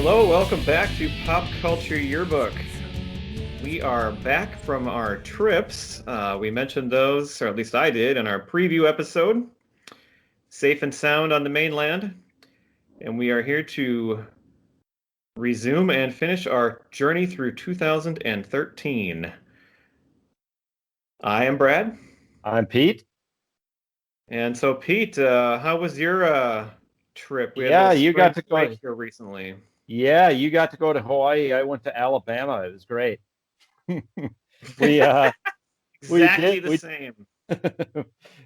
Hello, welcome back to Pop Culture Yearbook. We are back from our trips. We mentioned those, or at least I did, in our preview episode, Safe and Sound on the Mainland. And we are here to resume and finish our journey through 2013. I am Brad. I'm Pete. And so, Pete, how was your trip? We had a Yeah, little you spring got to go. break here recently. Yeah, you got to go to Hawaii. I went to Alabama. It was great. We uh we Exactly did the we same.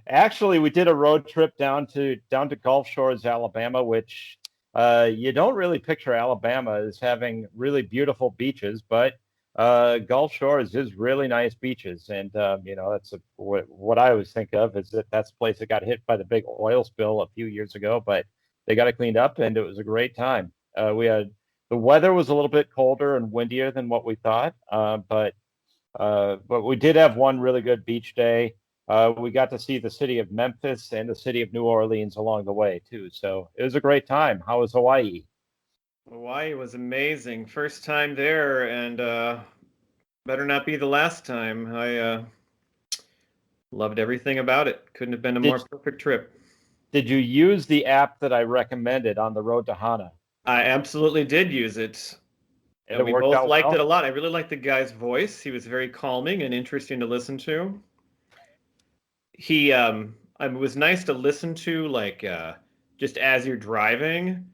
actually we did a road trip down to Gulf Shores, Alabama, which you don't really picture Alabama as having really beautiful beaches, but Gulf Shores is really nice beaches, and that's what I always think of is that's a place that got hit by the big oil spill a few years ago, but they got it cleaned up, and it was a great time. We had the weather was a little bit colder and windier than what we thought, but we did have one really good beach day. We got to see the city of Memphis and the city of New Orleans along the way too. So it was a great time. How was Hawaii? Hawaii was amazing. First time there, and better not be the last time. I loved everything about it. Couldn't have been a more Did perfect trip. did you use the app that I recommended on the road to Hana? I absolutely did use it, And and it we worked both out liked it well? a lot. I really liked the guy's voice. He was very calming and interesting to listen to. It was nice to listen to, like just as you're driving,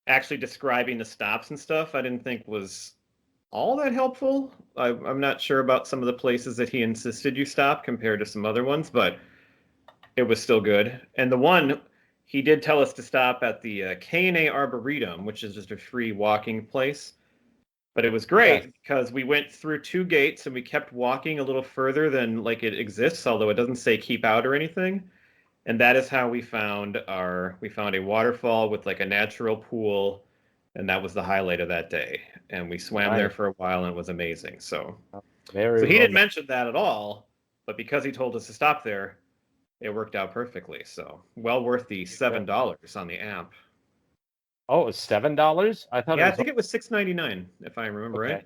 actually describing the stops and stuff. I didn't think was all that helpful. I'm not sure about some of the places that he insisted you stop compared to some other ones, but it was still good. And the one he did tell us to stop at the K&A Arboretum, which is just a free walking place. But it was Yes. great because we went through two gates and we kept walking a little further than like it exists, although it doesn't say keep out or anything. And that is how we found a waterfall with like a natural pool, and that was the highlight of that day. And we swam there Nice. for a while and it was amazing. So Very he didn't romantic. mention that at all, but because he told us to stop there, it worked out perfectly. So well worth the $7 on the app. Oh, it was $7? I thought it Yeah, I was think it was $6.99 if I remember right.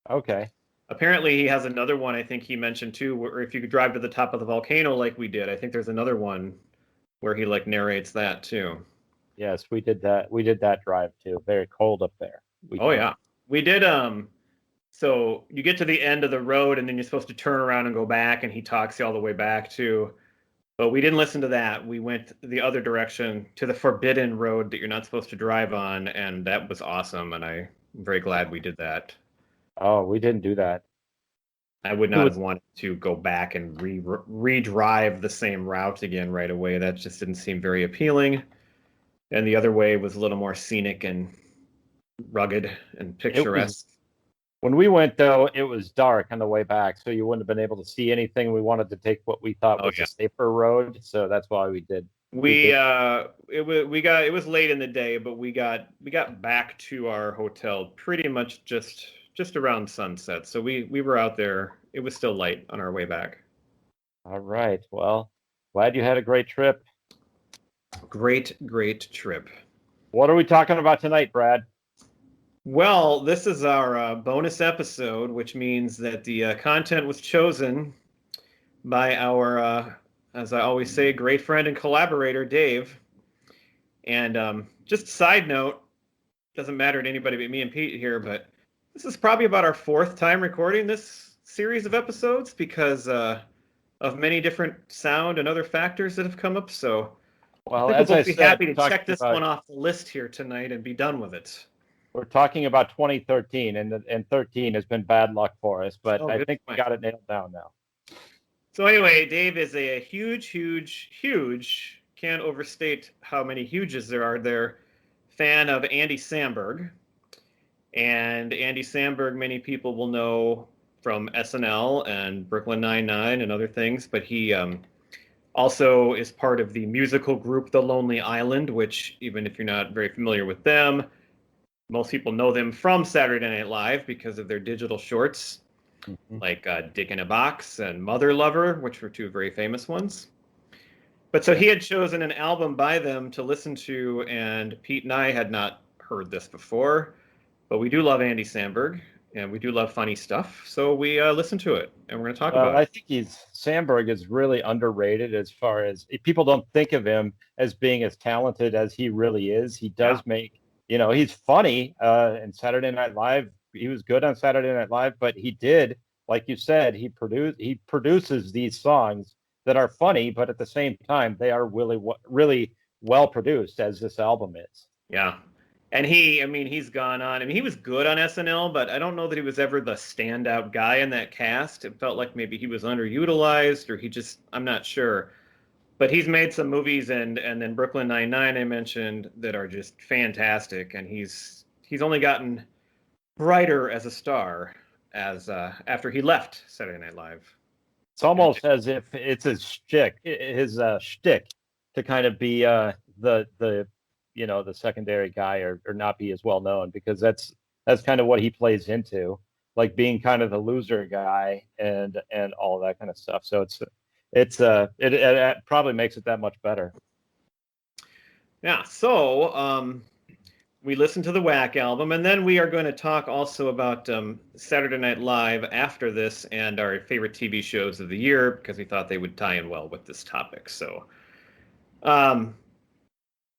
okay. Okay. Apparently, he has another one. I think he mentioned too, where if you could drive to the top of the volcano like we did, I think there's another one where he like narrates that too. Yes, we did that. We did that drive too. Very cold up there. We Oh did. yeah, we did. So you get to the end of the road, and then you're supposed to turn around and go back, and he talks you all the way back too. But we didn't listen to that. We went the other direction to the forbidden road that you're not supposed to drive on, and that was awesome. And I'm very glad we did that. Oh, we didn't do that. I would It not have was wanted to go back and re-drive the same route again right away. That just didn't seem very appealing. And the other way was a little more scenic and rugged and it was picturesque. when we went though, it was dark on the way back, so you wouldn't have been able to see anything. We wanted to take what we thought Oh was yeah. a safer road, so that's why we We did. it was late in the day, but we got back to our hotel pretty much just around sunset. So we were out there. It was still light on our way back. All right. Well, glad you had a great trip. Great trip. What are we talking about tonight, Brad? Well, this is our bonus episode, which means that the content was chosen by our, as I always say, great friend and collaborator, Dave. And just side note, doesn't matter to anybody but me and Pete here, but this is probably about our fourth time recording this series of episodes because of many different sound and other factors that have come up. So I Well, think we'll as I both be said, happy to check this one off the list here tonight and be done with it. we're talking about 2013, and 13 has been bad luck for us, but Oh, I good think we point. got it nailed down now. So anyway, Dave is a huge, can't overstate how many huges there are there, fan of Andy Samberg. And Andy Samberg, many people will know from SNL and Brooklyn Nine-Nine and other things, but he also is part of the musical group The Lonely Island, which, even if you're not very familiar with them, most people know them from Saturday Night Live because of their digital shorts, Mhm. like Dick in a Box and Mother Lover, which were two very famous ones. But so Yeah. he had chosen an album by them to listen to, and Pete and I had not heard this before, but we do love Andy Samberg and we do love funny stuff. So we listened to it and we're going to talk Well, about I it. think Sandberg is really underrated as far as people don't think of him as being as talented as he really is. He Yeah. does make, he's funny. In Saturday Night Live, he was good on Saturday Night Live, but he did, like you said, he produces these songs that are funny, but at the same time, they are really well produced, as this album is. Yeah. And I mean, he's gone on. I mean, he was good on SNL, but I don't know that he was ever the standout guy in that cast. It felt like maybe he was underutilized or I'm not sure. But he's made some movies and then Brooklyn Nine-Nine I mentioned that are just fantastic. And he's only gotten brighter as a star as after he left Saturday Night Live. It's almost as if it's his shtick to kind of be the secondary guy or not be as well known, because that's kind of what he plays into, like being kind of the loser guy and all that kind of stuff. So it probably makes it that much better. Yeah. So we listened to the Whack album, and then we are going to talk also about Saturday Night Live after this and our favorite TV shows of the year because we thought they would tie in well with this topic. Um,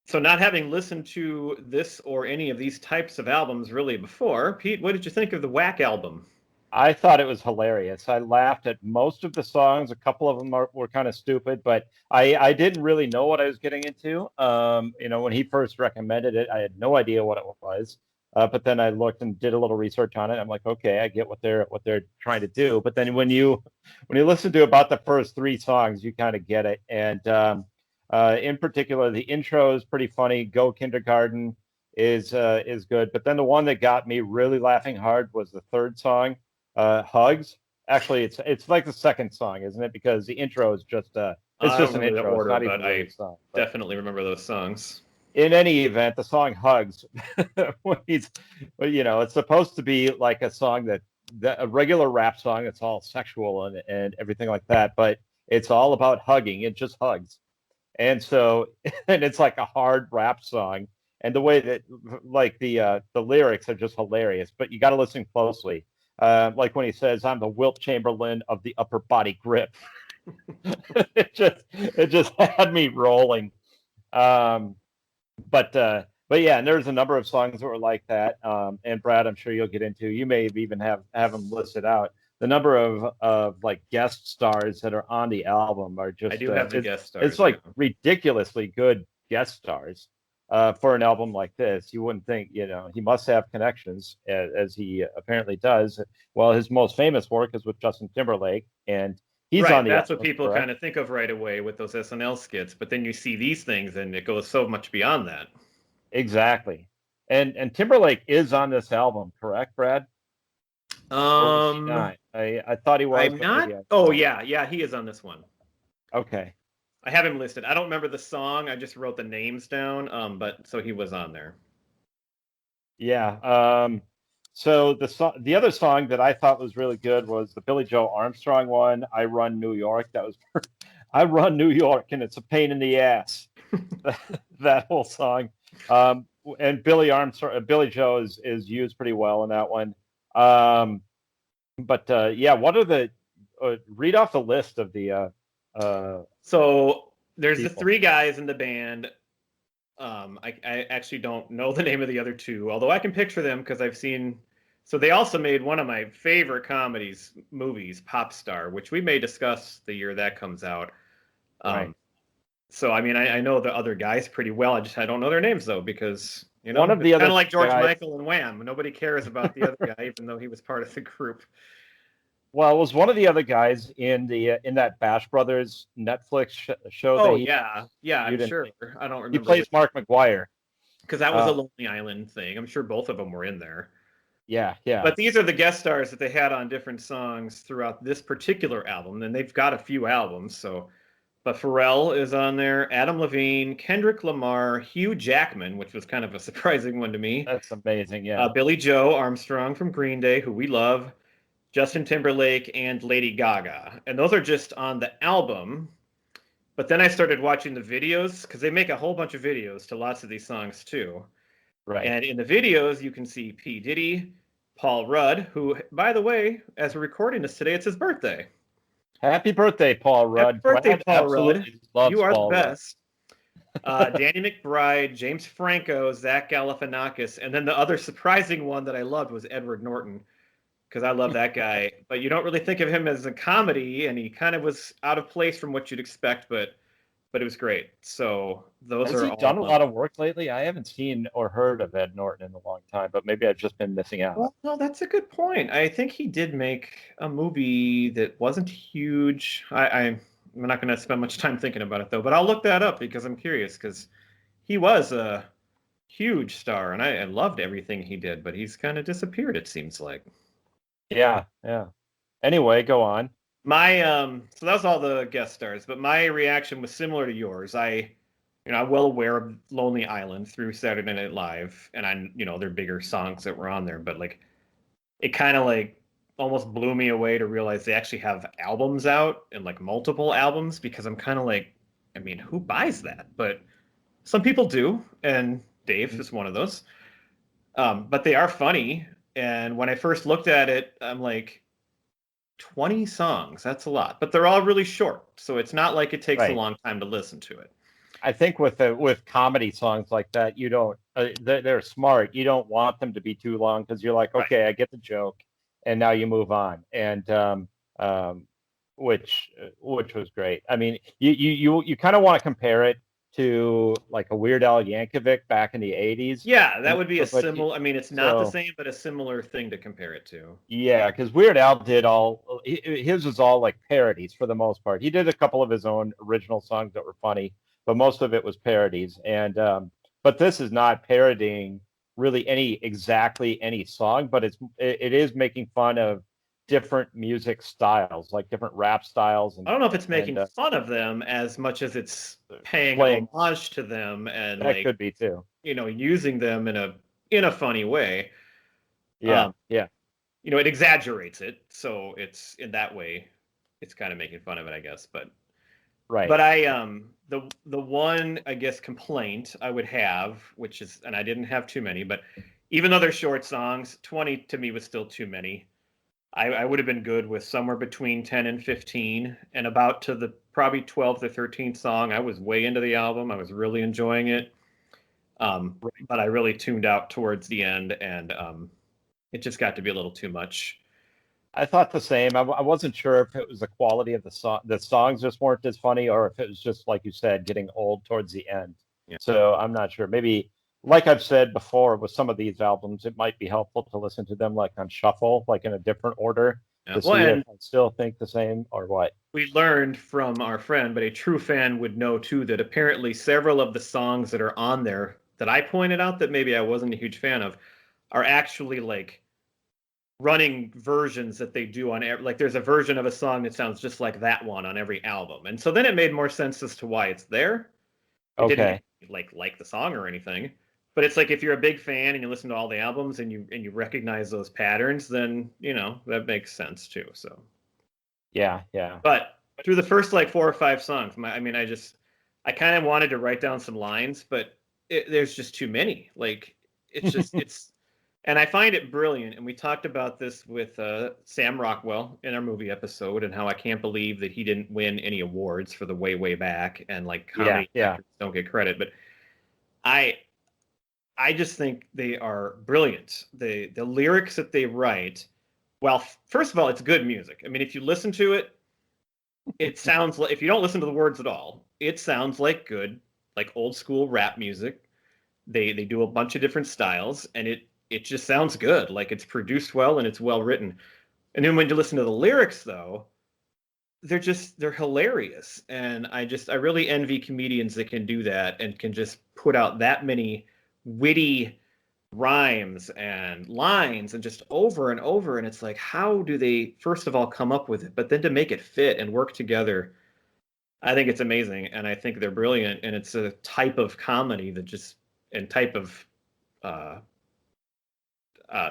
so not having listened to this or any of these types of albums really before, Pete, what did you think of the Whack album? I thought it was hilarious. I laughed at most of the songs. A couple of them were kind of stupid, but I didn't really know what I was getting into. When he first recommended it, I had no idea what it was. But then I looked and did a little research on it. I'm like, okay, I get what they're trying to do. But then when you listen to about the first three songs, you kind of get it. And in particular, the intro is pretty funny. Go Kindergarten is good. But then the one that got me really laughing hard was the third song, Hugs. Actually, it's like the second song, isn't it? Because the intro is just it's I don't just an remember the intro. It's order, not even but really I a song. But definitely remember those songs. in any event, the song Hugs, when it's supposed to be like a song that a regular rap song. It's all sexual and everything like that, but it's all about hugging. It just hugs. And so, and it's like a hard rap song, and the way that like the lyrics are just hilarious. But you got to listen closely. Like when he says, "I'm the Wilt Chamberlain of the upper body grip." it just had me rolling. Um, but yeah, and there's a number of songs that were like that. And Brad, I'm sure you'll get into. You may even have them listed out. The number of like guest stars that are on the album are just I do have the guest stars. it's like ridiculously good guest stars for an album like this. You wouldn't think, he must have connections as he apparently does. Well, his most famous work is with Justin Timberlake, and he's Right, on the that's what album, people correct? kind of think of right away with those SNL skits, but then you see these things and it goes so much beyond that. Exactly. And Timberlake is on this album, correct, Brad? Or is he Um, not? I thought he was, I'm but not. maybe I'm Oh wrong. yeah, he is on this one. Okay. I have him listed. I don't remember the song. I just wrote the names down. But so he was on there. Yeah. So the other song that I thought was really good was the Billy Joe Armstrong one, "I Run New York." That was I run New York and it's a pain in the ass. That whole song. And Billy Joe is used pretty well in that one. But yeah, what are the read off the list of the So there's the people? three guys in the band. I actually don't know the name of the other two, although I can picture them because I've seen. So they also made one of my favorite movies, Pop Star, which we may discuss the year that comes out. Right. So I mean, I know the other guys pretty well. I don't know their names though because One of it's the kind other of like George guys. Michael and Wham. Nobody cares about the other guy, even though he was part of the group. Well, it was one of the other guys in that Bash Brothers Netflix show that Oh he yeah, I'm viewed in. sure. I don't He remember plays which Mark McGuire. because that was a Uh, Lonely Island thing. I'm sure both of them were in there. yeah, yeah. But these are the guest stars that they had on different songs throughout this particular album, and they've got a few albums. But Pharrell is on there, Adam Levine, Kendrick Lamar, Hugh Jackman, which was kind of a surprising one to me. That's amazing. Yeah. Billy Joe Armstrong from Green Day, who we love, Justin Timberlake, and Lady Gaga. And those are just on the album. But then I started watching the videos because they make a whole bunch of videos to lots of these songs too. Right. And in the videos, you can see P. Diddy, Paul Rudd, who, by the way, as we're recording this today, it's his birthday. Happy birthday, Paul Happy Rudd. birthday, Brad Paul Rudd. absolutely You loves are the Paul Rudd. best. Danny McBride, James Franco, Zach Galifianakis, and then the other surprising one that I loved was Edward Norton, because I love that guy. But you don't really think of him as a comedy, and he kind of was out of place from what you'd expect, but it was great. So those Has are he all done a lot of work lately? I haven't seen or heard of Ed Norton in a long time, but maybe I've just been missing out. Well, no, that's a good point. I think he did make a movie that wasn't huge. I'm not going to spend much time thinking about it though, but I'll look that up because I'm curious because he was a huge star and I loved everything he did, but he's kind of disappeared, it seems like. Yeah, yeah. Anyway, go on. My so that was all the guest stars, but my reaction was similar to yours. I'm well aware of Lonely Island through Saturday Night Live, and there are bigger songs that were on there, but like it kind of like almost blew me away to realize they actually have albums out and like multiple albums because I'm kind of like, I mean, who buys that? But some people do, and Dave is one of those. But they are funny, and when I first looked at it, I'm like, 20 songs, that's a lot, but they're all really short, so it's not like it takes a Right. long time to listen to it. I think with comedy songs like that, you don't they're smart. You don't want them to be too long because you're like, Right. okay, I get the joke, and now you move on. And um, which was great. I mean, you kind of want to compare it to like a Weird Al Yankovic back in the 80s. Yeah, that would be a But similar, I mean, it's not the same, but a similar thing to compare it to. yeah, because Weird Al did his was all like parodies for the most part. He did a couple of his own original songs that were funny, but most of it was parodies. And but this is not parodying really exactly any song, but it is making fun of different music styles, like different rap styles, I don't know if it's making and fun of them as much as it's paying playing. homage to them and That like, could be too. using them in a funny way. Yeah, yeah, It exaggerates it, so it's in that way, it's kind of making fun of it, I guess. But right. But the one I guess complaint I would have, which is, and I didn't have too many, but even though they're short songs, 20 to me was still too many. I would have been good with somewhere between 10 and 15, and about to the probably 12th or 13th song, I was way into the album. I was really enjoying it. But I really tuned out towards the end, and it just got to be a little too much. I thought the same. I wasn't sure if it was the quality of the song. The songs just weren't as funny, or if it was just like you said, getting old towards the end. Yeah. So I'm not sure. Maybe, like I've said before, with some of these albums, it might be helpful to listen to them like on shuffle, like in a different order, to see if I still think the same or what. We learned from our friend, but a true fan would know too, that apparently several of the songs that are on there that I pointed out that maybe I wasn't a huge fan of are actually like running versions that they do on like there's a version of a song that sounds just like that one on every album, and so then it made more sense as to why it's there. It didn't like the song or anything, but it's like if you're a big fan and you listen to all the albums and you recognize those patterns, then that makes sense too. So yeah. But through the first like 4 or 5 songs, I kind of wanted to write down some lines, but there's just too many. Like it's just and I find it brilliant. And we talked about this with Sam Rockwell in our movie episode, and how I can't believe that he didn't win any awards for the way back, and like comedy actors don't get credit. But I just think they are brilliant. The lyrics that they write, well, first of all, it's good music. I mean, if you listen to it, it sounds like, if you don't listen to the words at all, it sounds like good, like old school rap music. They do a bunch of different styles, and it just sounds good. Like it's produced well and it's well written. And then when you listen to the lyrics, though, they're hilarious. And I really envy comedians that can do that and can just put out that many witty rhymes and lines and just over and over. And it's like, how do they first of all come up with it, but then to make it fit and work together? I think it's amazing, and I think they're brilliant. And it's a type of comedy that type of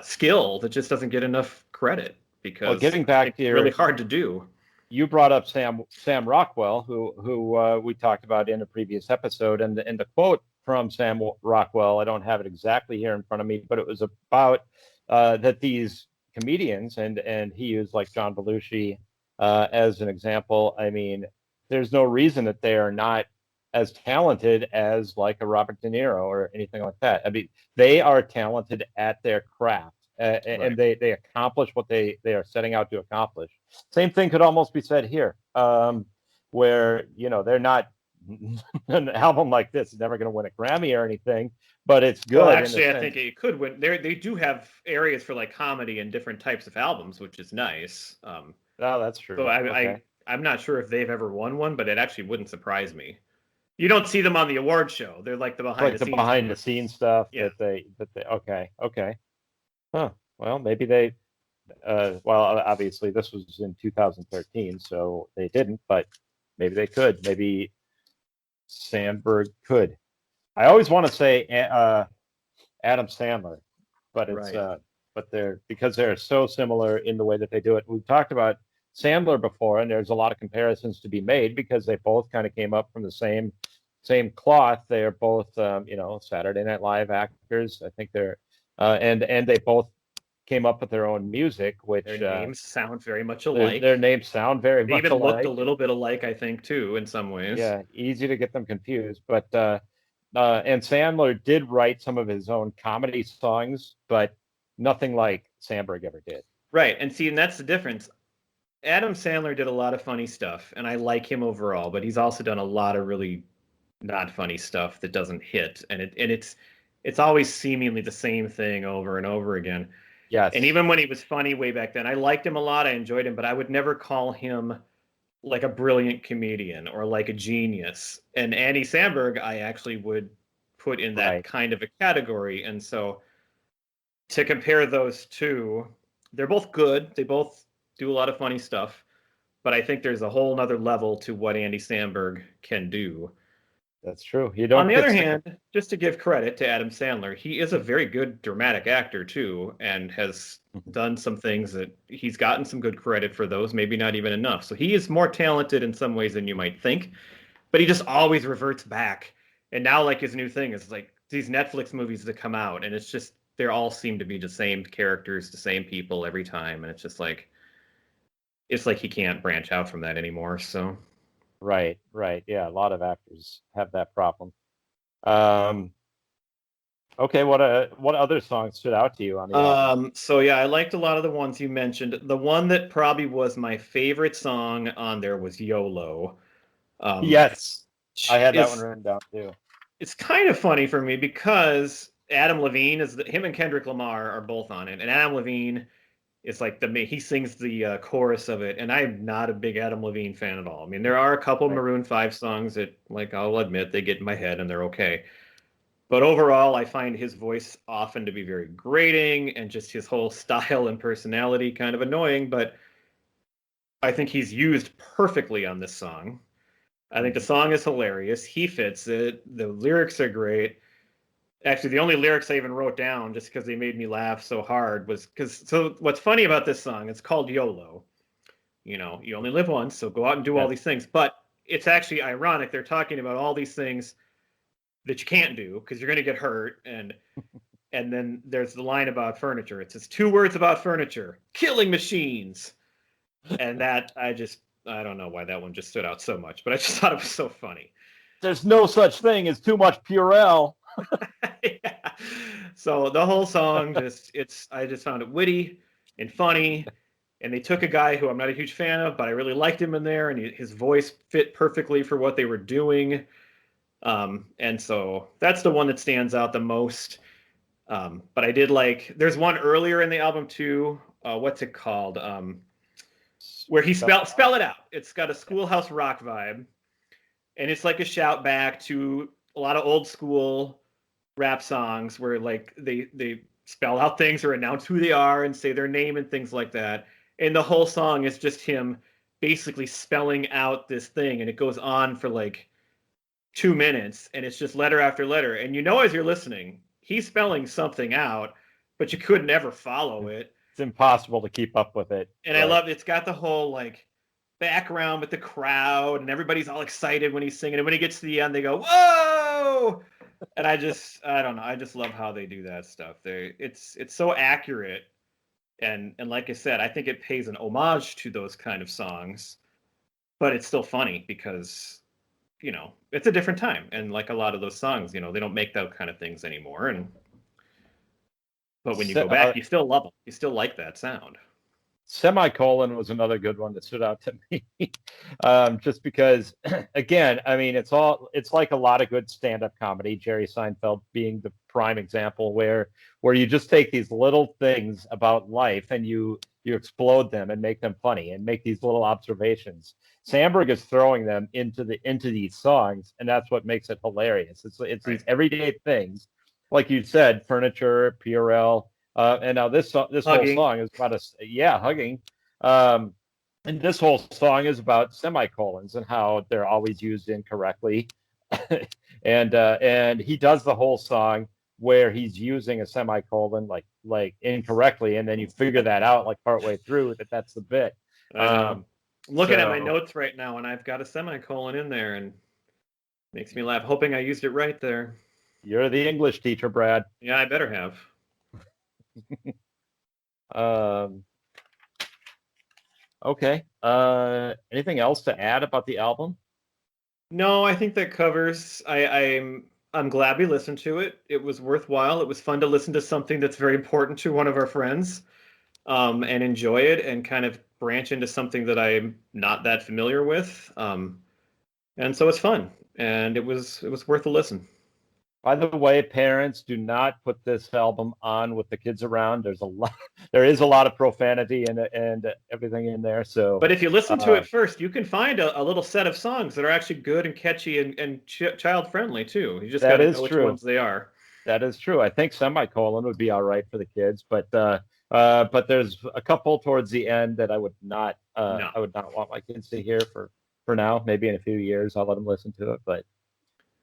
skill that just doesn't get enough credit, because getting back to it's really hard to do. You brought up Sam Rockwell, who we talked about in a previous episode, and the quote from Sam Rockwell. I don't have it exactly here in front of me, but it was about that these comedians, and he used like John Belushi as an example. I mean, there's no reason that they are not as talented as like a Robert De Niro or anything like that. I mean, they are talented at their craft, and they accomplish what they are setting out to accomplish. Same thing could almost be said here, where they're not. An album like this is never going to win a Grammy or anything, but it's good. Well, actually, I think it could win. They do have areas for like comedy and different types of albums, which is nice. Oh, that's true. So I'm not sure if they've ever won one, but it actually wouldn't surprise me. You don't see them on the award show. They're like the behind the scenes stuff. Yeah. that they okay. Huh. Well, maybe they. Well, obviously this was in 2013, so they didn't. But maybe they could. Maybe Samberg could. I always want to say Adam Sandler, but it's but because they're so similar in the way that they do it. We've talked about Sandler before, and there's a lot of comparisons to be made because they both kind of came up from the same cloth. They are both Saturday Night Live actors. I think they're and they both came up with their own music, which their names sound very much alike. Their names sound very much alike. They even looked a little bit alike, I think, too, in some ways. Yeah, easy to get them confused. But and Sandler did write some of his own comedy songs, but nothing like Samberg ever did. Right, and that's the difference. Adam Sandler did a lot of funny stuff, and I like him overall, but he's also done a lot of really not funny stuff that doesn't hit, and it's always seemingly the same thing over and over again. Yes. And even when he was funny way back then, I liked him a lot. I enjoyed him, but I would never call him like a brilliant comedian or like a genius. And Andy Samberg, I actually would put in that kind of a category. And so to compare those two, they're both good. They both do a lot of funny stuff. But I think there's a whole nother level to what Andy Samberg can do. That's true. On the other hand, just to give credit to Adam Sandler, he is a very good dramatic actor too, and has done some things that he's gotten some good credit for those, maybe not even enough. So he is more talented in some ways than you might think, but he just always reverts back. And now like his new thing is like these Netflix movies that come out, and it's just they all seem to be the same characters, the same people every time, and it's just like he can't branch out from that anymore. So Right. Yeah, a lot of actors have that problem. Okay, what other songs stood out to you on the album? So yeah, I liked a lot of the ones you mentioned. The one that probably was my favorite song on there was YOLO. Yes, I had that one written down too. It's kind of funny for me because Adam Levine him and Kendrick Lamar are both on it, and Adam Levine is like he sings the chorus of it, and I'm not a big Adam Levine fan at all. I mean, there are a couple Maroon 5 songs that, like, I'll admit they get in my head and they're okay. But overall, I find his voice often to be very grating and just his whole style and personality kind of annoying, but I think he's used perfectly on this song. I think the song is hilarious. He fits it. The lyrics are great. Actually, the only lyrics I even wrote down, just because they made me laugh so hard, was so what's funny about this song, it's called YOLO. You only live once, so go out and do all these things. But it's actually ironic. They're talking about all these things that you can't do because you're going to get hurt. And then there's the line about furniture. It says 2 words about furniture: killing machines. And that, I don't know why that one just stood out so much, but I just thought it was so funny. There's no such thing as too much Purell. Yeah. So the whole song I just found it witty and funny, and they took a guy who I'm not a huge fan of, but I really liked him in there, and his voice fit perfectly for what they were doing. And so that's the one that stands out the most. But I did there's one earlier in the album too. What's it called? Where he spell it out. It's got a Schoolhouse Rock vibe, and it's like a shout back to a lot of old school rap songs where like they spell out things or announce who they are and say their name and things like that. And the whole song is just him basically spelling out this thing, and it goes on for like 2 minutes, and it's just letter after letter. And as you're listening, he's spelling something out, but you could never follow it. It's impossible to keep up with it. And I love it's got the whole like background with the crowd, and everybody's all excited when he's singing. And when he gets to the end, they go, "Whoa!" And I don't know. I just love how they do that stuff. It's so accurate, and like I said, I think it pays an homage to those kind of songs, but it's still funny because it's a different time, and like a lot of those songs, they don't make that kind of things anymore. And but when you go back, you still love them. You still like that sound. Semicolon was another good one that stood out to me. Just because, again, I mean, it's like a lot of good stand-up comedy, Jerry Seinfeld being the prime example, where you just take these little things about life and you explode them and make them funny and make these little observations. Samberg is throwing them into these songs, and that's what makes it hilarious. It's Right. these everyday things, like you said, furniture, Purell. And now this whole song is about hugging. And this whole song is about semicolons and how they're always used incorrectly. And he does the whole song where he's using a semicolon like incorrectly, and then you figure that out like partway through that's the bit. I'm looking at my notes right now, and I've got a semicolon in there, and makes me laugh, hoping I used it right there. You're the English teacher, Brad. Yeah, I better have. Okay. Anything else to add about the album? No, I think that covers. I'm glad we listened to it. It was worthwhile. It was fun to listen to something that's very important to one of our friends, and enjoy it and kind of branch into something that I'm not that familiar with. And so it's fun, and it was worth a listen. By the way, parents, do not put this album on with the kids around. There is a lot of profanity and everything in there. So, but if you listen to it first, you can find a little set of songs that are actually good and catchy and child friendly too. You just got to know which ones they are. That is true. I think Semicolon would be all right for the kids, but there's a couple towards the end that I would not No. I would not want my kids to hear for now. Maybe in a few years I'll let them listen to it, but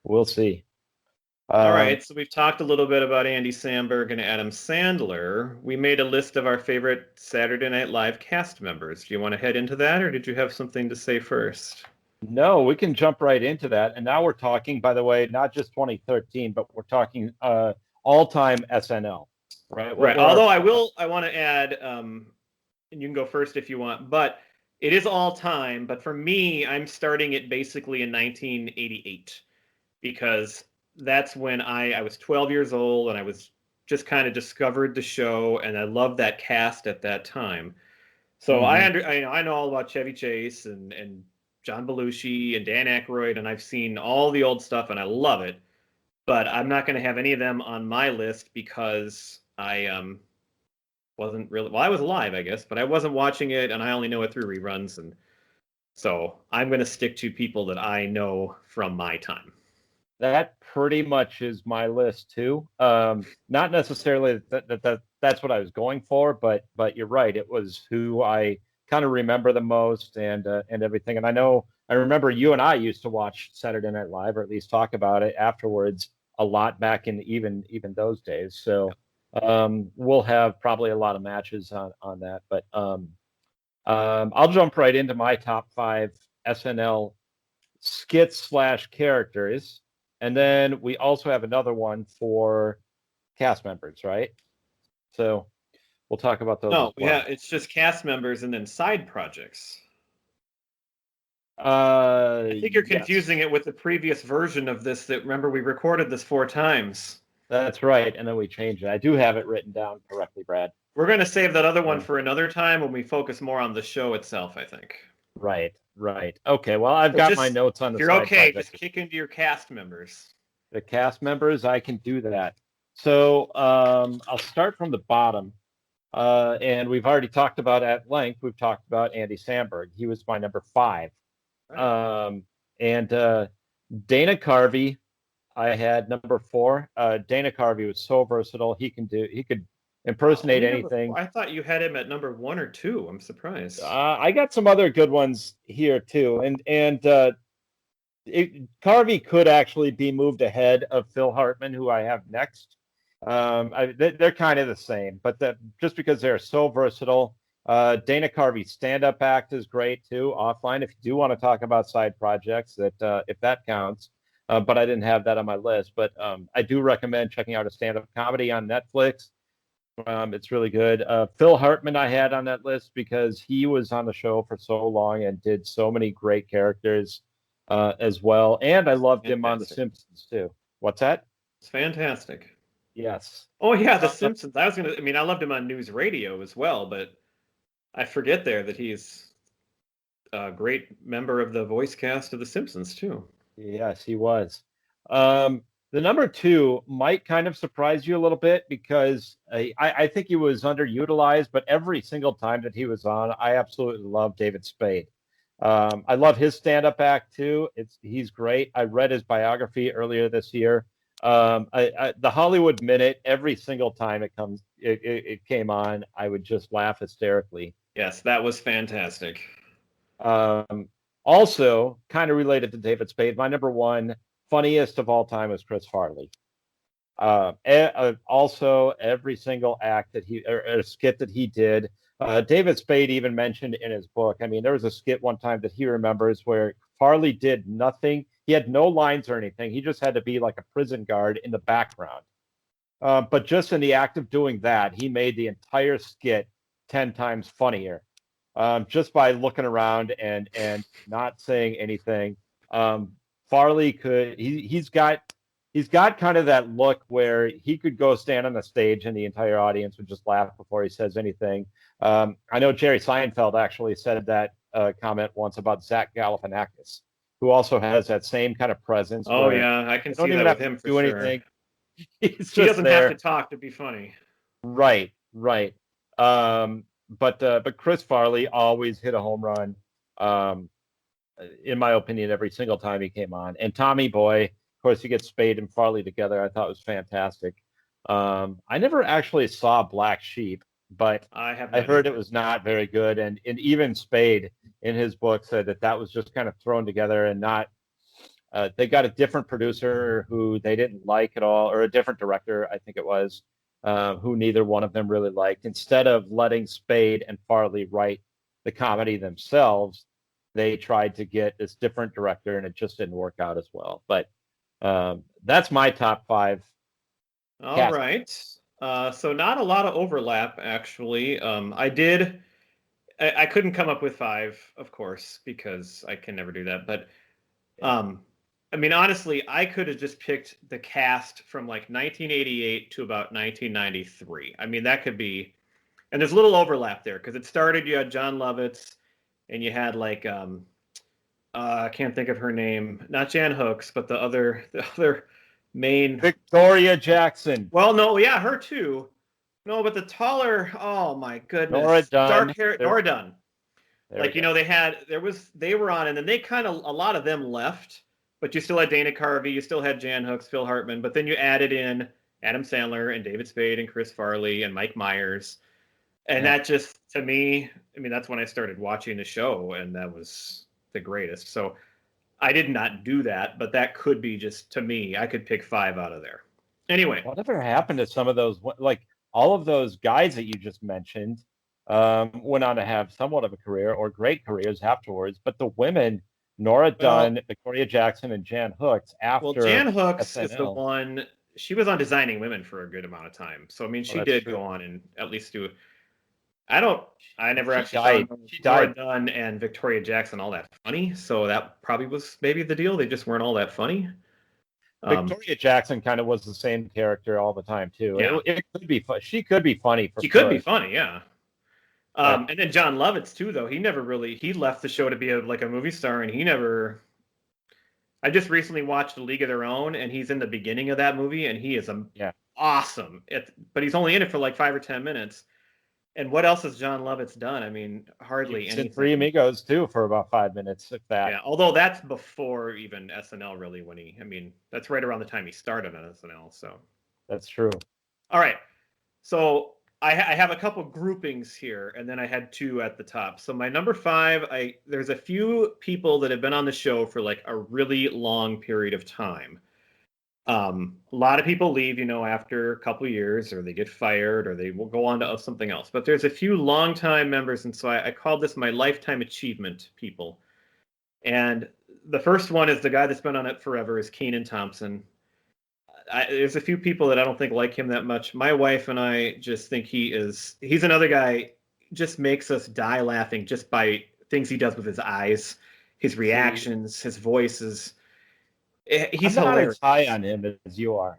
we'll see. All right, so we've talked a little bit about Andy Samberg and Adam Sandler. We made a list of our favorite Saturday Night Live cast members. Do you want to head into that, or did you have something to say first? No, we can jump right into that. And now we're talking, by the way, not just 2013, but we're talking all-time SNL, right? Right. Although I want to add, and you can go first if you want, but it is all time. But for me, I'm starting it basically in 1988 because that's when I was 12 years old and I was just kind of discovered the show, and I loved that cast at that time. So I know all about Chevy Chase and John Belushi and Dan Aykroyd, and I've seen all the old stuff and I love it. But I'm not going to have any of them on my list because I wasn't really, well, I was alive, I guess, but I wasn't watching it, and I only know it through reruns, and so I'm going to stick to people that I know from my time. That pretty much is my list too. Not necessarily that's what I was going for, but you're right. It was who I kind of remember the most and everything. And I remember you and I used to watch Saturday Night Live, or at least talk about it afterwards a lot back in even those days. So we'll have probably a lot of matches on that. But I'll jump right into my top 5 SNL skits / characters. And then we also have another one for cast members, right? So we'll talk about those. No, yeah, it's just cast members and then side projects. I think you're confusing it with the previous version of this. That remember we recorded this 4 times. That's right, and then we changed it. I do have it written down correctly, Brad. We're going to save that other one for another time when we focus more on the show itself, I think. Right. Okay, well, I've got my notes on the side. You're okay, just kick into your cast members. The cast members, I can do that. So I'll start from the bottom. And we've already talked about at length, we've talked about Andy Samberg. He was my number 5. Right. And Dana Carvey, I had number 4. Dana Carvey was so versatile. He could impersonate anything. I thought you had him at number 1 or 2. I'm surprised. I got some other good ones here too, and Carvey could actually be moved ahead of Phil Hartman, who I have next. They're kind of the same, but just because they're so versatile. Dana Carvey's stand-up act is great too. Offline, if you do want to talk about side projects, if that counts. but I didn't have that on my list. But I do recommend checking out a stand-up comedy on Netflix. It's really good. Phil Hartman I had on that list because he was on the show for so long and did so many great characters as well. And I loved him on The Fantastic. Simpsons too. What's that? It's fantastic. Yes. Oh yeah, The Uh, Simpsons. I mean, I loved him on news radio as well, but I forget there that he's a great member of the voice cast of The Simpsons too. yes, he was. The number two might kind of surprise you a little bit because I think he was underutilized, but every single time that he was on, I absolutely love David Spade. I love his stand-up act too. He's great. I read his biography earlier this year. The Hollywood Minute, every single time it came on, I would just laugh hysterically. Yes, that was fantastic. Um, Also, kind of related to David Spade, my number one funniest of all time is Chris Farley. Also, every single act that or skit that he did, David Spade even mentioned in his book. I mean, there was a skit one time that he remembers where Farley did nothing. He had no lines or anything. He just had to be like a prison guard in the background. But just in the act of doing that, he made the entire skit 10 times funnier just by looking around and not saying anything. Farley he's got kind of that look where he could go stand on the stage and the entire audience would just laugh before he says anything. I know Jerry Seinfeld actually said that comment once about Zach Galifianakis, who also has that same kind of presence Oh where yeah, I can they see don't that even with have to him for do sure. anything. He's He just doesn't have to there. talk to be funny. Right, right. But Chris Farley always hit a home run. Um, in my opinion, every single time he came on. And Tommy Boy, of course, you get Spade and Farley together. I thought was fantastic. I never actually saw Black Sheep, but I have I not heard it either. was not very good. And even Spade in his book said that that was just kind of thrown together and not. They got a different producer who they didn't like at all, or a different director, I think it was, who neither one of them really liked. Instead of letting Spade and Farley write the comedy themselves, they tried to get this different director, and it just didn't work out as well. But that's my top five All cast. right. So not a lot of overlap actually. I couldn't come up with five, of course, because I can never do that. But um, I mean, honestly, I could have just picked the cast from like 1988 to about 1993. I mean, that could be, and there's a little overlap there because it started. You had John Lovitz, and you had like I can't think of her name, not Jan Hooks, but the other main. Victoria Jackson, Well, no, yeah, her too. No, but the taller. Oh my Nora goodness, dark Dunn. hair, There, Nora Dunn. there we Like, go. they were on, and then they kind of, a lot of them left, but you still had Dana Carvey, you still had Jan Hooks, Phil Hartman, but then you added in Adam Sandler and David Spade and Chris Farley and Mike Myers. And Yeah. that just, to me, I mean, that's when I started watching the show, and that was the greatest. So I did not do that, but that could be just, to me, I could pick five out of there. Anyway, Whatever happened to some of those, like all of those guys that you just mentioned, went on to have somewhat of a career or great careers afterwards. But the women, Nora well, Dunn, Victoria Jackson, and Jan Hooks well, after Jan Hooks is the SNL. one. She was on Designing Women for a good amount of time, so I mean, Oh, she that's did true. go on and at least do. I don't. I never She actually found died. She Nora died. Dunn and Victoria Jackson all that funny, so that probably was maybe the deal. They just weren't all that funny. Victoria Jackson kind of was the same character all the time too. Yeah, It could be fun. She could be funny for she could be sure. funny. Yeah. But And then John Lovitz too, though he never really he left the show to be like a movie star, and he never. I just recently watched A League of Their Own, and he's in the beginning of that movie, and he is yeah, awesome. But he's only in it for like 5 or 10 minutes. And what else has John Lovitz done? I mean, he hardly was in Three anything. Amigos too for about 5 minutes, if that. Yeah, although that's before even SNL really when he I mean, that's right around the time he started on SNL, so. That's true. All right. So I have a couple groupings here, and then I had two at the top. So my number five, there's a few people that have been on the show for like a really long period of time. A lot of people leave, after a couple years, or they get fired, or they will go on to something else. But there's a few longtime members, and so I called this my lifetime achievement people. And The first one is the guy that's been on it forever is Kenan Thompson. There's a few people that I don't think like him that much. My wife and I just think he's another guy, just makes us die laughing just by things he does with his eyes, his reactions, his voices. I'm He's not hilarious. as high on him as you are.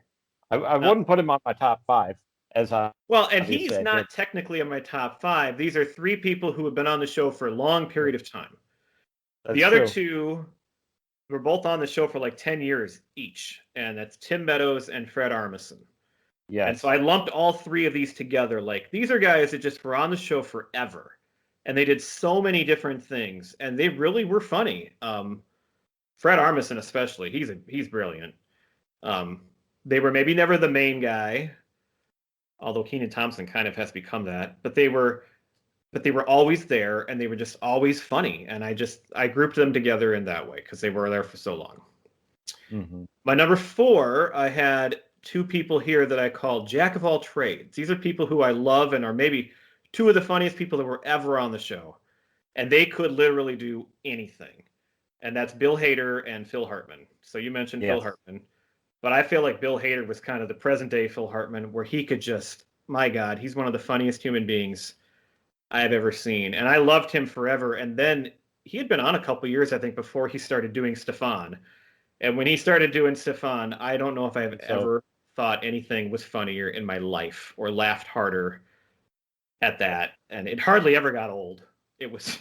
I Uh, wouldn't put him on my top 5, as well, and obviously he's I did. not technically in my top 5. These are 3 people who have been on the show for a long period of time. The That's other true. 2 were both on the show for like 10 years each, and that's Tim Meadows and Fred Armisen. And so Yes. I lumped all 3 of these together. Like, these are guys that just were on the show forever, and they did so many different things, and they really were funny. Fred Armisen, especially, he's brilliant. They were maybe never the main guy, although Kenan Thompson kind of has become that. But they were always there, and they were just always funny. And I grouped them together in that way because they were there for so long. Mm-hmm. My number 4, I had 2 people here that I call Jack of all trades. These are people who I love and are maybe 2 of the funniest people that were ever on the show. And they could literally do anything. And that's Bill Hader and Phil Hartman. So you mentioned Phil Yes. Hartman. But I feel like Bill Hader was kind of the present day Phil Hartman, where he could just, my God, he's one of the funniest human beings I've ever seen. And I loved him forever. And then he had been on a couple years, I think, before he started doing Stefan. And when he started doing Stefan, I don't know if I've ever thought anything was funnier in my life or laughed harder at that. And it hardly ever got old. It was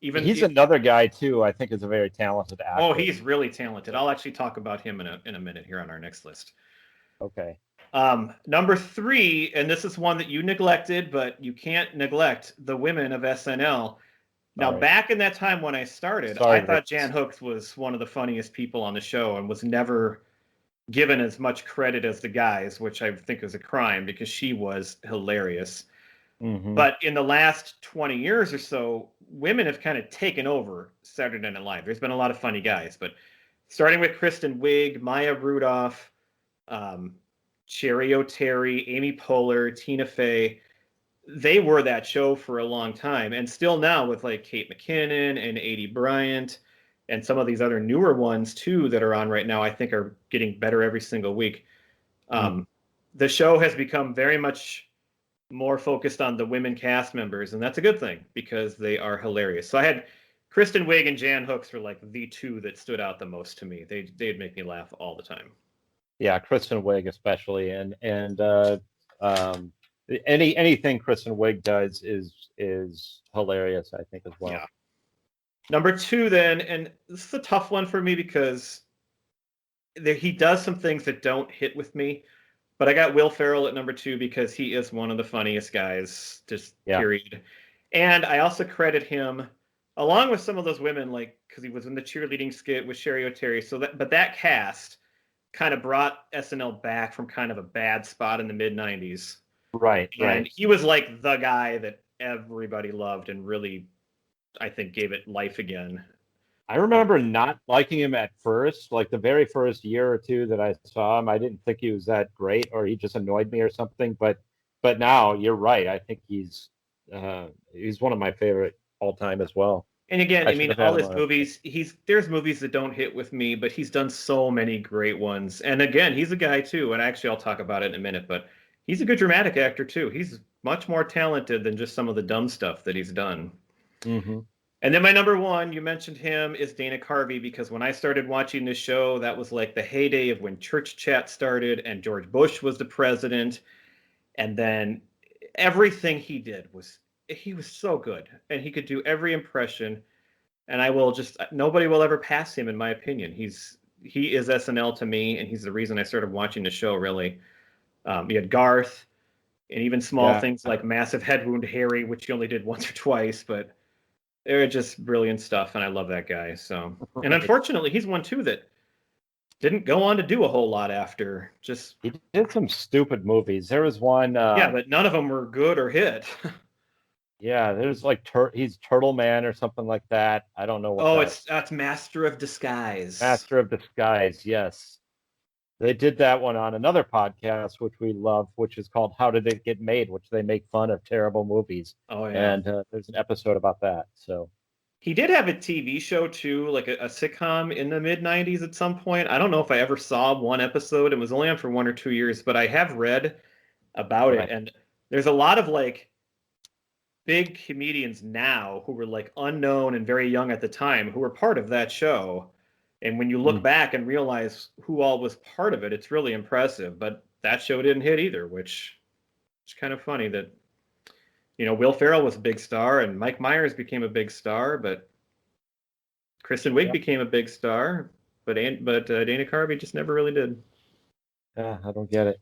even. He's another guy too. I think is a very talented actor. Oh, he's really talented. I'll actually talk about him in a minute here on our next list. Okay. Number 3, and this is one that you neglected, but you can't neglect the women of SNL. Now, back in that time when I started, I thought Jan Hooks was one of the funniest people on the show and was never given as much credit as the guys, which I think is a crime because she was hilarious. Mm-hmm. But in the last 20 years or so, women have kind of taken over Saturday Night Live. There's been a lot of funny guys, but starting with Kristen Wiig, Maya Rudolph, Cherry O'Terry, Amy Poehler, Tina Fey, they were that show for a long time. And still now with like Kate McKinnon and Adie Bryant and some of these other newer ones too that are on right now, I think are getting better every single week. The show has become very much more focused on the women cast members, and that's a good thing because they are hilarious. So I had Kristen Wiig and Jan Hooks were like the 2 that stood out the most to me. They'd make me laugh all the time. Yeah, Kristen Wiig especially, and anything Kristen Wiig does is hilarious, I think, as well. Yeah. Number 2 then, and this is a tough one for me because he does some things that don't hit with me, but I got Will Ferrell at number 2 because he is one of the funniest guys, just period. And I also credit him along with some of those women, like because he was in the cheerleading skit with Cherry O'Terry. But that cast kind of brought SNL back from kind of a bad spot in the mid 90s. Right. And he was like the guy that everybody loved and really, I think, gave it life again. I remember not liking him at first, like the very first year or 2 that I saw him. I didn't think he was that great, or he just annoyed me or something. But now you're right. I think he's one of my favorite all time as well. And again, I mean, all his movies, there's movies that don't hit with me, but he's done so many great ones. And again, he's a guy too, and actually I'll talk about it in a minute, but he's a good dramatic actor too. He's much more talented than just some of the dumb stuff that he's done. Mm-hmm. And then my number 1, you mentioned him, is Dana Carvey, because when I started watching this show, that was like the heyday of when Church Chat started and George Bush was the president. And then everything he did he was so good, and he could do every impression. And nobody will ever pass him, in my opinion. He is SNL to me, and he's the reason I started watching the show, really. You had Garth, and even small things like Massive Head Wound Harry, which he only did once or twice, but they're just brilliant stuff, and I love that guy. So, and unfortunately, he's one too that didn't go on to do a whole lot after. He did some stupid movies. There was one. But none of them were good or hit. Yeah, there's like he's Turtle Man or something like that. I don't know what. That's Master of Disguise. Master of Disguise, yes. They did that one on another podcast, which we love, which is called How Did It Get Made, which they make fun of terrible movies. Oh, yeah. And there's an episode about that. So He did have a TV show too, like a sitcom in the mid 90s at some point. I don't know if I ever saw one episode. It was only on for 1 or 2 years, but I have read about it. Right. And there's a lot of like big comedians now who were like unknown and very young at the time who were part of that show. And when you look Mm. back and realize who all was part of it, it's really impressive. But that show didn't hit either, which is kind of funny that, Will Ferrell was a big star and Mike Myers became a big star, but Kristen Wiig Yeah. became a big star, but Dana Carvey just never really did. Yeah, I don't get it.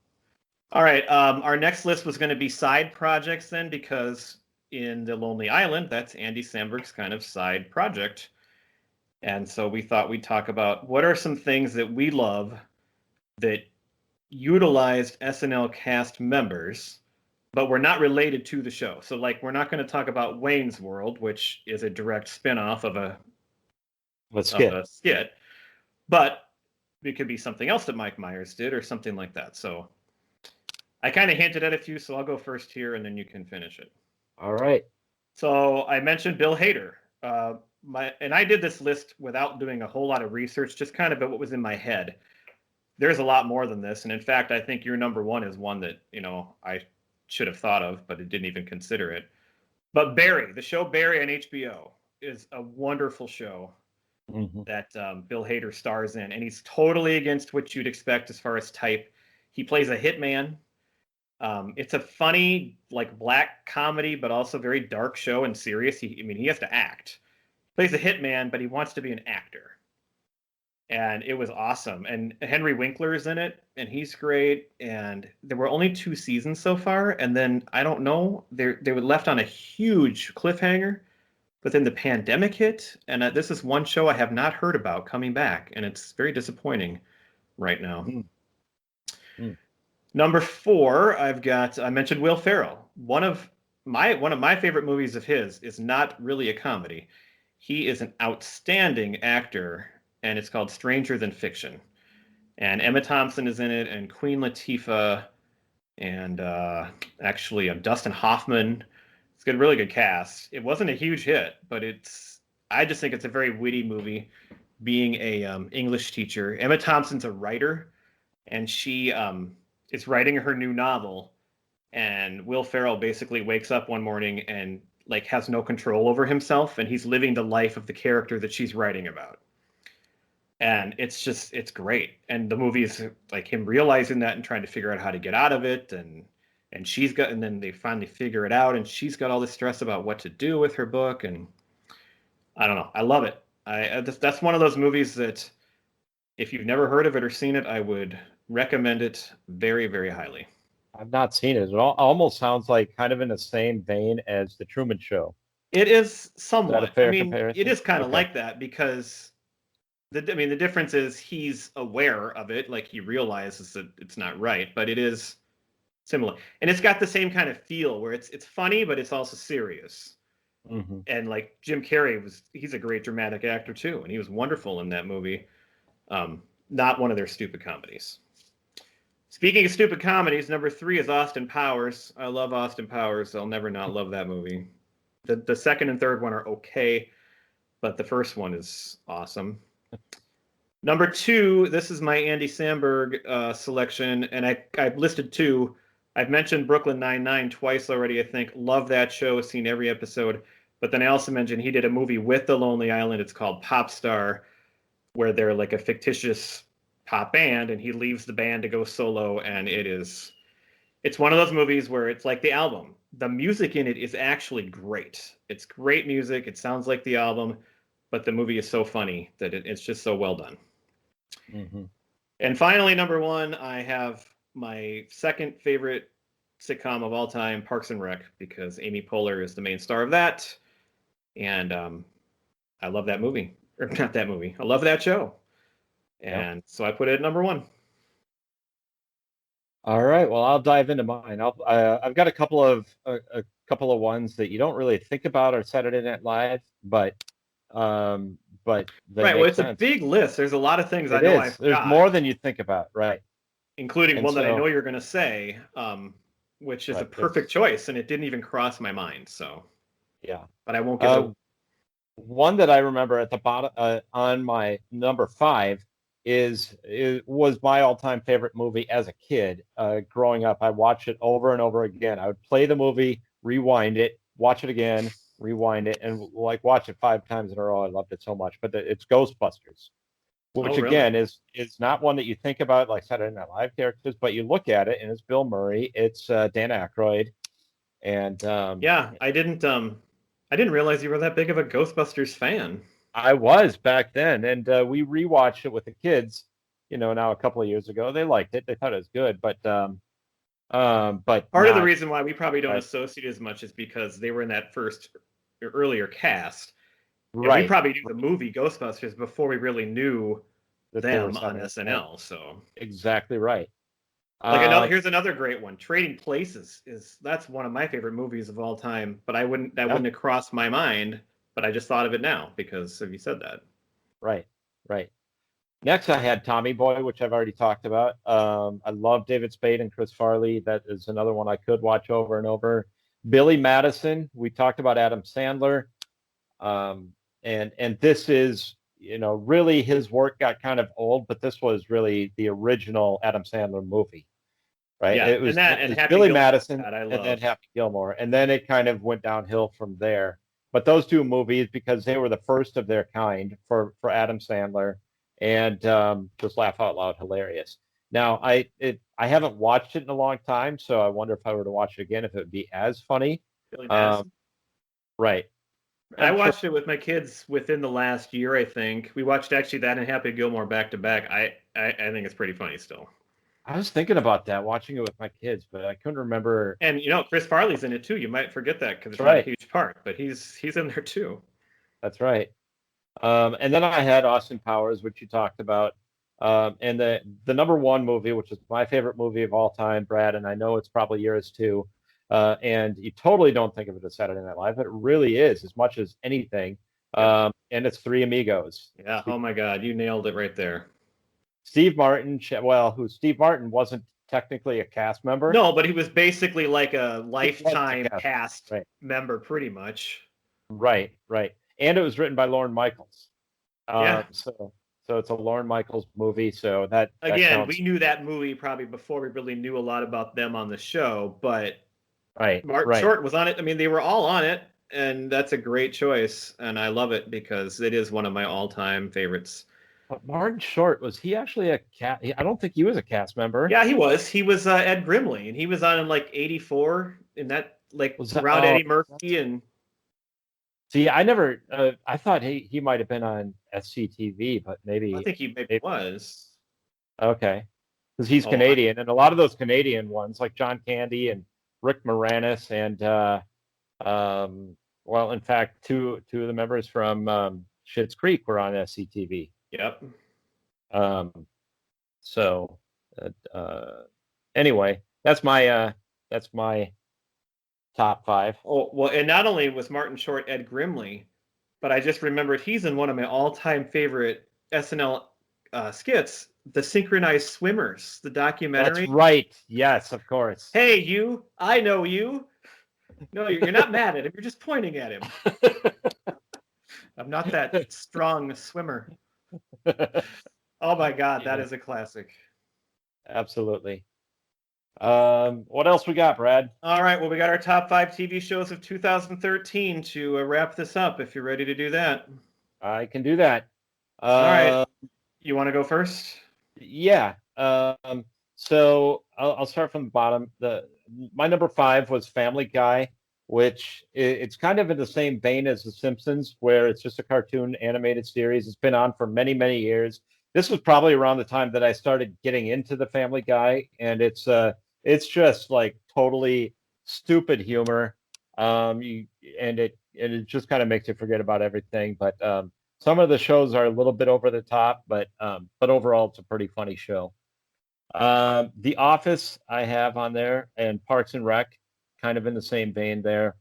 All right, our next list was going to be side projects then, because in The Lonely Island, that's Andy Samberg's kind of side project. And so we thought we'd talk about what are some things that we love that utilized SNL cast members, but were not related to the show. So, like, we're not going to talk about Wayne's World, which is a direct spinoff of a skit, but it could be something else that Mike Myers did or something like that. So I kind of hinted at a few, so I'll go first here and then you can finish it. All right. So I mentioned Bill Hader. And I did this list without doing a whole lot of research, just kind of what was in my head. There's a lot more than this, and in fact, I think your number one is one that I should have thought of, but it didn't even consider it. But Barry, the show Barry on HBO, is a wonderful show that Bill Hader stars in, and he's totally against what you'd expect as far as type. He plays a hitman. It's a funny, like, black comedy, but also very dark show and serious. He has to act. He plays a hitman, but he wants to be an actor. And it was awesome. And Henry Winkler's in it, and he's great. And there were only 2 seasons so far, and then I don't know, they were left on a huge cliffhanger. But then the pandemic hit, and this is one show I have not heard about coming back, and it's very disappointing right now. Number 4, I mentioned Will Ferrell. One of my favorite movies of his is not really a comedy. He is an outstanding actor, and it's called Stranger Than Fiction. And Emma Thompson is in it, and Queen Latifah, and actually Dustin Hoffman. It's got a really good cast. It wasn't a huge hit, but I just think it's a very witty movie. Being a English teacher, Emma Thompson's a writer, and she is writing her new novel. And Will Ferrell basically wakes up one morning and like has no control over himself, and he's living the life of the character that she's writing about. And it's great. And the movie is like him realizing that and trying to figure out how to get out of it, and then they finally figure it out, and she's got all this stress about what to do with her book, and I don't know. I love it. That's one of those movies that if you've never heard of it or seen it, I would recommend it very, very highly. I've not seen it. It almost sounds like kind of in the same vein as The Truman Show. It is somewhat. Is that a fair comparison? It is kind of like that, because the difference is he's aware of it, like he realizes that it's not right, but it is similar, and it's got the same kind of feel where it's funny, but it's also serious. And like Jim Carrey he's a great dramatic actor too, and he was wonderful in that movie. Not one of their stupid comedies. Speaking of stupid comedies, number 3 is Austin Powers. I love Austin Powers. I'll never not love that movie. The second and third one are okay, but the first one is awesome. Number 2, this is my Andy Samberg selection, and I've listed 2. I've mentioned Brooklyn Nine-Nine twice already, I think. Love that show, seen every episode. But then I also mentioned he did a movie with The Lonely Island. It's called Pop Star, where they're like a fictitious pop band, and he leaves the band to go solo, and it's one of those movies where it's like the album. The music in it is actually great. It's great music. It sounds like the album, but the movie is so funny that it's just so well done. And finally, number 1, I have my second favorite sitcom of all time, Parks and Rec, because Amy Poehler is the main star of that. And I love that movie. Or not that movie. I love that show. And so I put it at number 1. All right. Well, I'll dive into mine. I've got a couple of ones that you don't really think about on Saturday Night Live, but right. Well, it's a big list. There's a lot of things I know I forgot. There's more than you think about, right? Including one that I know you're going to say, which is a perfect choice, and it didn't even cross my mind. So yeah, but I won't give it. one that I remember at the bottom on my number 5 was my all-time favorite movie as a kid. Growing up, I watched it over and over again. I would play the movie, rewind it, watch it again, rewind it, and like watch it 5 times in a row. I loved it so much. But it's Ghostbusters, Oh, which really? again is not one that you think about like Saturday Night Live characters, but you look at it and it's Bill Murray, it's Dan Aykroyd, and Yeah, I didn't realize you were that big of a Ghostbusters fan. I was back then, and we rewatched it with the kids. Now a couple of years ago, they liked it. They thought it was good, but Part of the not reason why we probably don't right. associate as much is because they were in that first earlier cast, and we Right, probably knew the movie Ghostbusters before we really knew that they were them on Saturday Night. SNL. So, Exactly right. like another, Um, here's another great one. Trading Places is that's one of my favorite movies of all time. But that yeah, wouldn't have crossed my mind. But I just thought of it now because of you said that. right, right. Next, I had Tommy Boy, which I've already talked about. I love David Spade and Chris Farley. That is another one I could watch over and over. Billy Madison. We talked about Adam Sandler. Um, and this is, really his work got kind of old, but this was really the original Adam Sandler movie, right? Yeah, It and was that it and was Happy Billy Gilmore Madison that I and then love. Happy Gilmore, and then it kind of went downhill from there. But those two movies, because they were the first of their kind for Adam Sandler, and just laugh out loud hilarious. Now I haven't watched it in a long time, so I wonder if I were to watch it again if it would be as funny. Billy Um, Madison. right. I I'm sure. watched it with my kids within the last year, I think. We watched actually that and Happy Gilmore back to back. I think it's pretty funny still. I was thinking about that, watching it with my kids, but I couldn't remember. And Chris Farley's in it too. You might forget that because That's it's not a right. huge part, but he's in there too. That's right. And then I had Austin Powers, which you talked about, and the number one movie, which is my favorite movie of all time, Brad, and I know it's probably yours too. And you totally don't think of it as Saturday Night Live, but it really is as much as anything. Yep. And it's Three Amigos. Yeah. Oh my God, you nailed it right there. Steve Martin, who Steve Martin wasn't technically a cast member. No, but he was basically like a He was a lifetime cast, cast right? member, pretty much. Right, right. And it was written by Lorne Michaels. Yeah. So it's a Lorne Michaels movie, so that Again, we counts. knew that movie probably before we really knew a lot about them on the show, but Right, Martin right. Short was on it. I mean, they were all on it, and that's a great choice, and I love it because it is one of my all-time favorites. But Martin Short, was he actually a cat? I don't think he was a cast member. Yeah, he was. He was Ed Grimley, and he was on in like '84, in that like Was that? around Oh, Eddie Murphy, and see, I never. I thought he might have been on SCTV, but I maybe, think he maybe maybe was. okay, because he's Oh, Canadian, and a lot of those Canadian ones, like John Candy and Rick Moranis, and um, well, in fact, two of the members from Schitt's Creek were on SCTV. yep. Um, so anyway, that's my top 5. Oh well, and not only was Martin Short Ed Grimley, but I just remembered he's in one of my all-time favorite SNL skits, The Synchronized Swimmers, the That's documentary. right. Yes, of course. Hey, you! I know you. No, you're not mad at him. You're just pointing at him. I'm not that strong swimmer. Oh my God, that Yeah, is a classic. absolutely. What else we got, Brad? All right, well, we got our top 5 TV shows of 2013 to wrap this up if you're ready to do that. I can do that. All right, Uh, you want to go first? yeah. So I'll start from the bottom. My number 5 was Family Guy, which it's kind of in the same vein as The Simpsons, where it's just a cartoon animated series. It's been on for many, many years. This was probably around the time that I started getting into the Family Guy, and it's just like totally stupid humor. And it just kind of makes you forget about everything. But some of the shows are a little bit over the top, but overall, it's a pretty funny show. The Office I have on there, and Parks and Rec, kind of in the same vein there.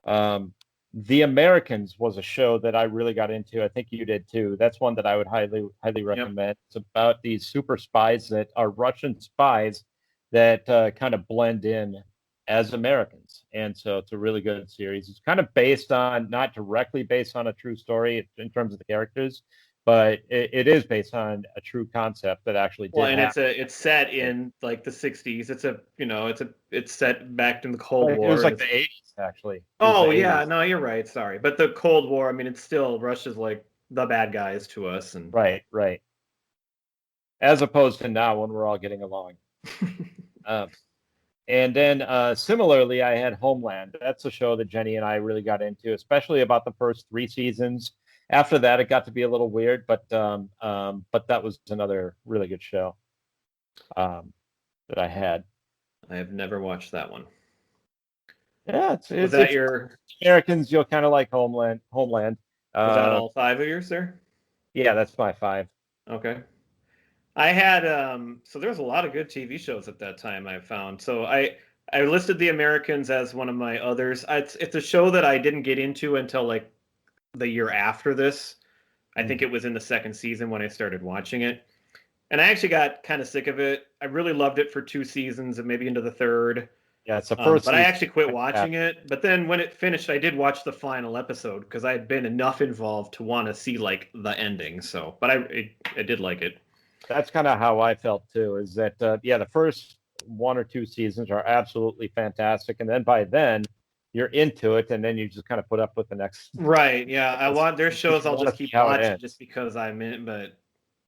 Um, the Americans was a show that I really got into. I think you did too. That's one that I would highly, highly Yep. recommend. It's about these super spies that are Russian spies that kind of blend in. as Americans. And so it's a really good series. It's kind of based on, not directly based on a true story in terms of the characters, but it is based on a true concept that actually Well, did and happen. it's set in like the 60s. It's set back in the Cold It was War, and like it's the 80s, actually. It was the oh yeah, 80s. no, you're right. Sorry, but the Cold War. I mean, it's still Russia's like the bad guys to us, and Right, right. As opposed to now when we're all getting along. Um, and then similarly, I had Homeland. That's a show that Jenny and I really got into, especially about the first 3 seasons. After that, it got to be a little weird, but that was another really good show that I had. I have never watched that one. Yeah, Was it's that it's your? Americans. You'll kind of like Homeland. Homeland. Was that Uh, all five of yours there? yeah, that's my five. Okay. I had so there was a lot of good TV shows at that time I found. So I listed The Americans as one of my others. It's a show that I didn't get into until like the year after this. I think Mm. it was in the second season when I started watching it. And I actually got kind of sick of it. I really loved it for 2 seasons and maybe into the third. Yeah, it's the first But I season. actually quit watching it. But then when it finished, I did watch the final episode because I had been enough involved to want to see like the ending. So, but I did like it. That's kind of how I felt too. Is that yeah, the first 1 or 2 seasons are absolutely fantastic, and then by then you're into it, and then you just kind of put up with the next. Right. Yeah. I want there's Because shows you I'll want just to see keep how it watching just ends. because I'm in, but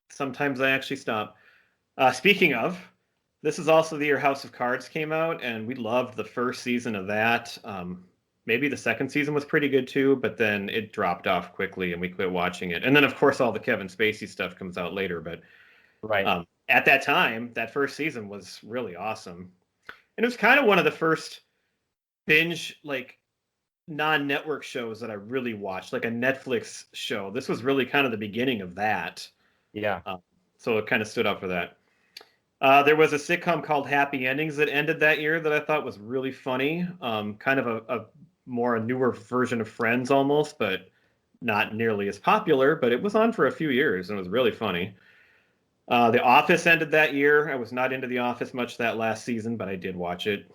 sometimes I actually stop. Speaking of, this is also the year House of Cards came out, and we loved the first season of that. Maybe the second season was pretty good too, but then it dropped off quickly and we quit watching it. And then, of course, all the Kevin Spacey stuff comes out later. But Right. at that time, that first season was really awesome. And it was kind of one of the first binge, like, non-network shows that I really watched, like a Netflix show. This was really kind of the beginning of that. Yeah. Um, so it kind of stood out for that. There was a sitcom called Happy Endings that ended that year that I thought was really funny. Kind of a newer version of Friends almost, but not nearly as popular. But it was on for a few years and it was really funny. The Office ended that year. I was not into The Office much that last season, but I did watch it.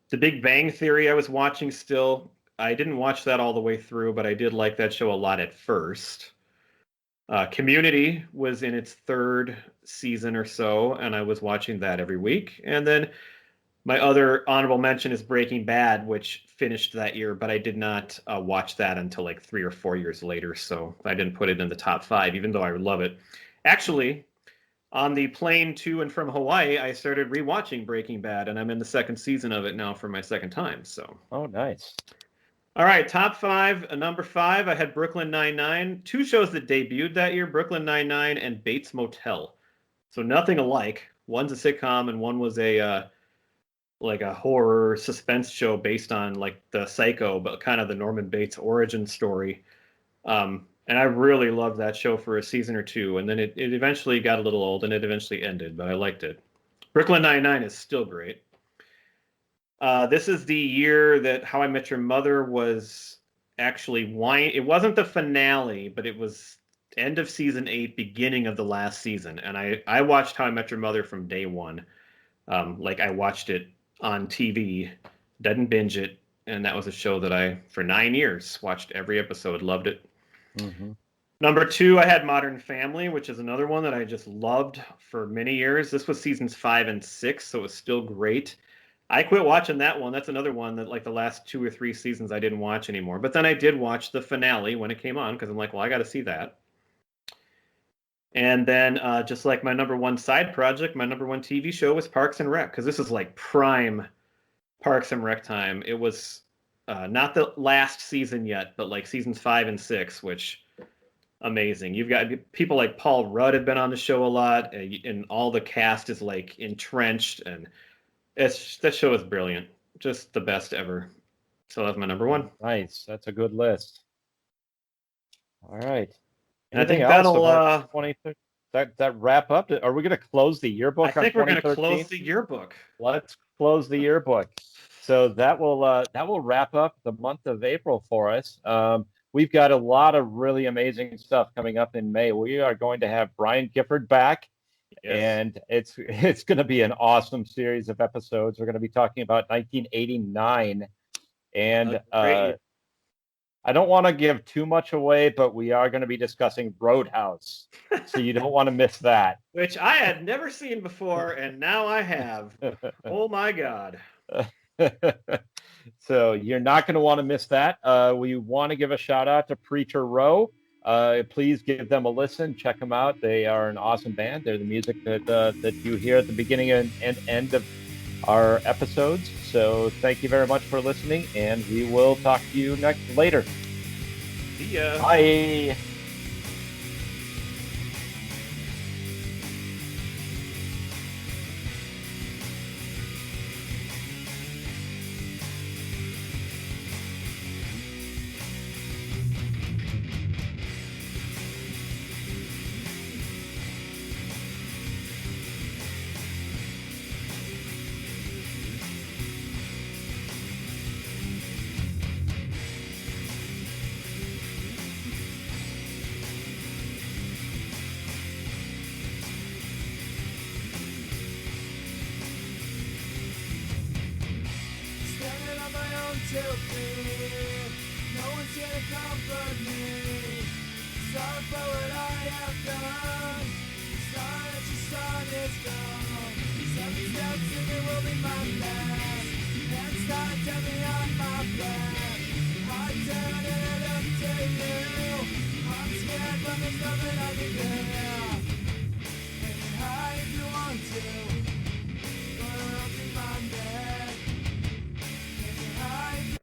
The Big Bang Theory I was watching still. I didn't watch that all the way through, but I did like that show a lot at first. Community was in its third season or so, and I was watching that every week. And then my other honorable mention is Breaking Bad, which finished that year, but I did not watch that until like 3 or 4 years later. So I didn't put it in the top five, even though I love it. Actually, on the plane to and from Hawaii, I started rewatching Breaking Bad, and I'm in the second season of it now for my second time. So Oh, nice. all right, top five. Number five, I had Brooklyn Nine-Nine. Two shows that debuted that year, Brooklyn Nine-Nine and Bates Motel. So nothing alike. One's a sitcom and one was a like a horror suspense show based on like the Psycho, but kind of the Norman Bates origin story. And I really loved that show for a season or two, and then it eventually got a little old and it eventually ended, but I liked it. Brooklyn Nine-Nine is still great. This is the year that How I Met Your Mother was actually wine. It wasn't the finale, but it was end of season 8, beginning of the last season. And I watched How I Met Your Mother from day one. Like I watched it on TV, didn't binge it, and that was a show that I for 9 years watched every episode, loved it. Hmm. Number two, I had Modern Family, which is another one that I just loved for many years. This was seasons 5 and 6, so it was still great. I quit watching that one. That's another one that like the last 2 or 3 seasons I didn't watch anymore. But then I did watch the finale when it came on because I'm like, well, I got to see that. And then just like my number one side project, my number one TV show was Parks and Rec because this is like prime Parks and Rec time. It was not the last season yet, but like seasons 5 and 6, which amazing. You've got people like Paul Rudd had been on the show a lot, and all the cast is like entrenched, and that show is brilliant, just the best ever. So that's my number one. Nice. That's a good list. All right. And I Anything think else that'll. about 2013? That wrap up? Are we going to close the I yearbook on think we're going to 2013? close the yearbook. Let's close the yearbook. So that will wrap up the month of April for us. We've got a lot of really amazing stuff coming up in May. We are going to have Brian Gifford back, Yes. And it's going to be an awesome series of episodes. We're going to be talking about 1989, and Great. I don't want to give too much away, but we are going to be discussing Roadhouse, so you don't want to miss that. Which I had never seen before, and now I have. Oh my God. So you're not going to want to miss that. We want to give a shout out to Preacher Row. Please give them a listen. Check them out. They are an awesome band. They're the music that you hear at the beginning and end of our episodes. So thank you very much for listening, and we will talk to you later. See ya. Bye. Standing on my own 2 feet. No one's here to comfort me. Sorry for what I have done. Sorry that your son is gone. 7 steps and it will be my last. And start to me on my back. I turn and I look to you. I'm scared but there's nothing I can do.